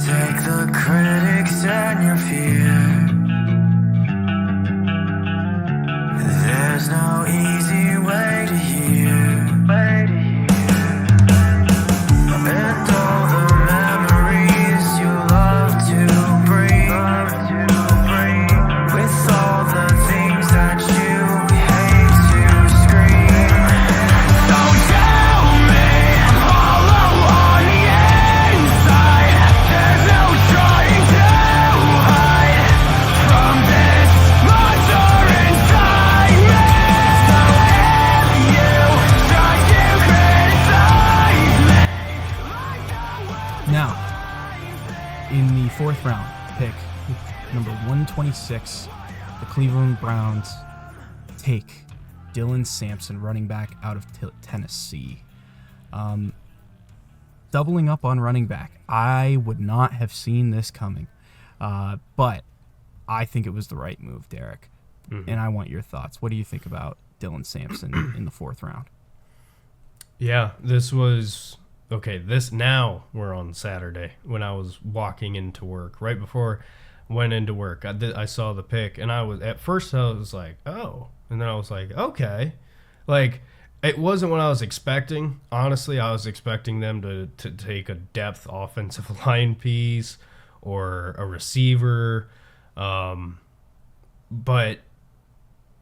Take the critics and your fear. There's no easy way to hear. And all the memories you love to bring. With all the things that you hate to scream. So tell me, hollow on the inside, there's no trying to hide from this monster inside me. So if you try to criticize me. Now, in the fourth round, pick number 126, the Cleveland Browns take Dylan Sampson, running back out of Tennessee. Doubling up on running back. I would not have seen this coming, but I think it was the right move, Derek. Mm-hmm. And I want your thoughts. What do you think about Dylan Sampson in the fourth round? Yeah, this was okay. Now we're on Saturday when I was walking into work. Right before I went into work, I saw the pick, and I was like, oh, and then I was like, okay, like it wasn't what I was expecting. Honestly, I was expecting them to take a depth offensive line piece or a receiver, but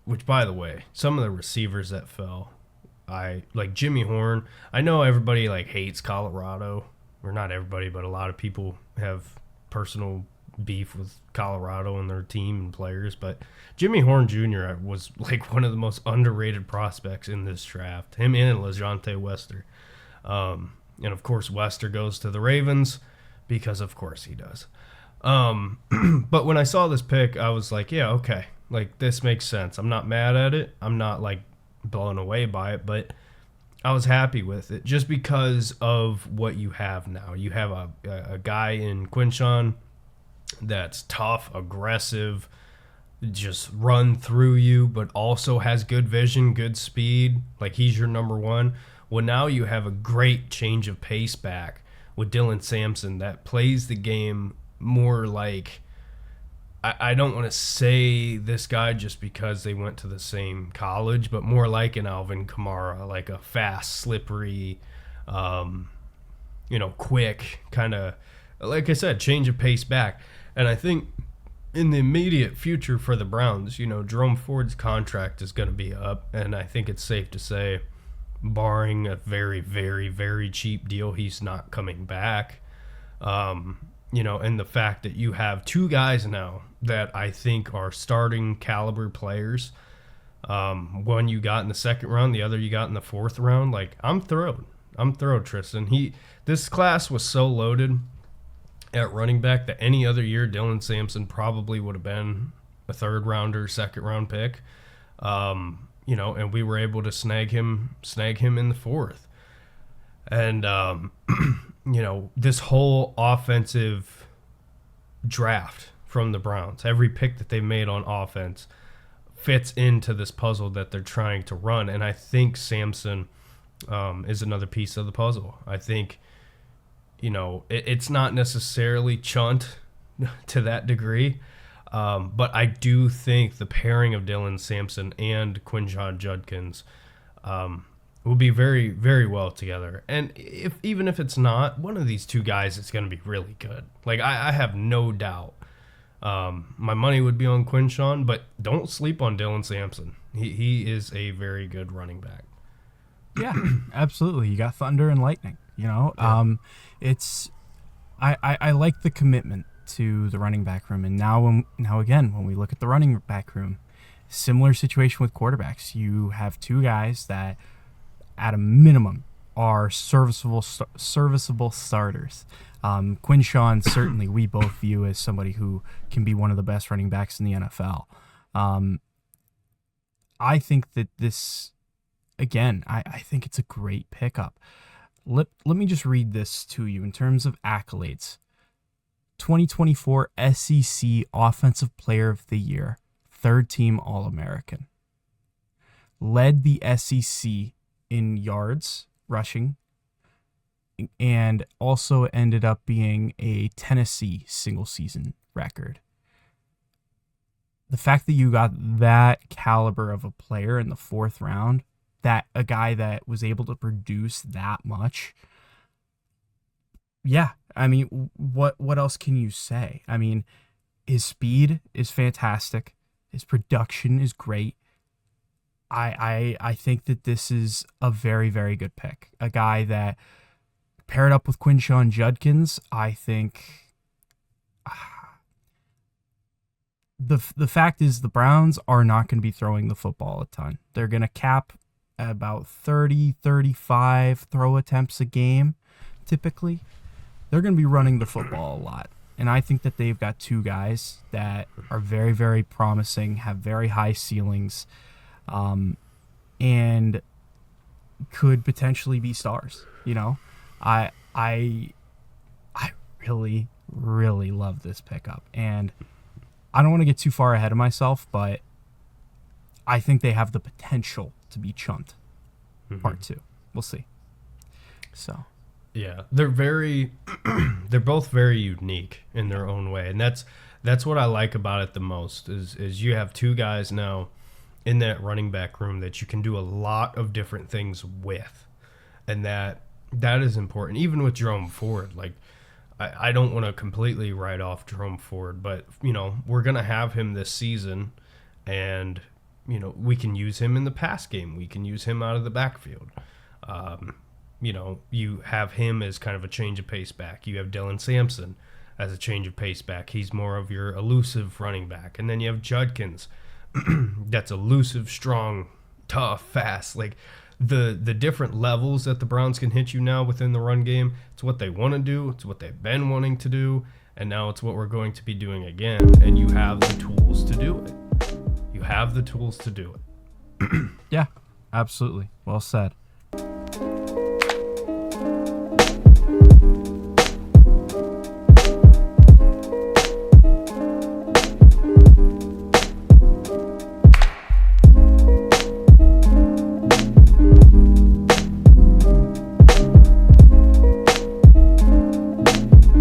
which, by the way, some of the receivers that fell. I like Jimmy Horn. I know everybody like hates Colorado, or not everybody, but a lot of people have personal beef with Colorado and their team and players. But Jimmy Horn Jr. was like one of the most underrated prospects in this draft. Him and LeJontay Wester, and of course Wester goes to the Ravens because of course he does. But when I saw this pick, I was like, yeah, okay, like this makes sense. I'm not mad at it. I'm not like blown away by it, but I was happy with it just because of what you have now. You have a guy in Quinshon that's tough, aggressive, just run through you, but also has good vision, good speed. Like he's your number one. Well, now you have a great change of pace back with Dylan Sampson that plays the game more like, I don't want to say this guy just because they went to the same college, but more like an Alvin Kamara, like a fast, slippery, quick kind of, like I said, change of pace back. And I think in the immediate future for the Browns, Jerome Ford's contract is going to be up, and I think it's safe to say, barring a very, very, very cheap deal, he's not coming back. And the fact that you have two guys now that I think are starting caliber players. One you got in the second round, the other you got in the fourth round. Like, I'm thrilled, Tristan. This class was so loaded at running back that any other year Dylan Sampson probably would have been a third rounder, second round pick. And we were able to snag him in the fourth. And this whole offensive draft from the Browns, every pick that they've made on offense fits into this puzzle that they're trying to run. And I think Sampson is another piece of the puzzle. I think, it's not necessarily chunt to that degree, but I do think the pairing of Dylan Sampson and Quinshon Judkins will be very, very well together. And even if it's not, one of these two guys is going to be really good. Like, I have no doubt. My money would be on Quinshon, but don't sleep on Dylan Sampson. He is a very good running back. Yeah, absolutely. You got thunder and lightning, Yeah. I like the commitment to the running back room. And now again, when we look at the running back room, similar situation with quarterbacks. You have two guys that at a minimum are serviceable starters. Quinshon, certainly we both view as somebody who can be one of the best running backs in the NFL. I think that this, again, I think it's a great pickup. Let me just read this to you in terms of accolades. 2024 SEC Offensive Player of the Year, third team All-American. Led the SEC in yards rushing, and also ended up being a Tennessee single season record. The fact that you got that caliber of a player in the 4th round, that a guy that was able to produce that much, yeah, I mean, what else can you say? I mean, his speed is fantastic. His production is great. I think that this is a very, very good pick. A guy that paired up with Quinshon Judkins, I think the fact is the Browns are not going to be throwing the football a ton. They're going to cap at about 30, 35 throw attempts a game, typically. They're going to be running the football a lot. And I think that they've got 2 guys that are very, very promising, have very high ceilings, and could potentially be stars. You know, I really, really love this pickup. And I don't want to get too far ahead of myself, but I think they have the potential to be chunked. Part 2. We'll see. So. Yeah, they're both very unique in their own way, and that's what I like about it the most. Is you have 2 guys now in that running back room that you can do a lot of different things with, and that is important. Even with Jerome Ford, like I don't want to completely write off Jerome Ford, but we're gonna have him this season, and we can use him in the pass game. We can use him out of the backfield. You have him as kind of a change of pace back. You have Dylan Sampson as a change of pace back. He's more of your elusive running back. And then you have Judkins. That's elusive, strong, tough, fast. Like the different levels that the Browns can hit you now within the run game. It's what they want to do. It's what they've been wanting to do. And now it's what we're going to be doing again. And you have the tools to do it. You have the tools to do it. Yeah, absolutely. Well said.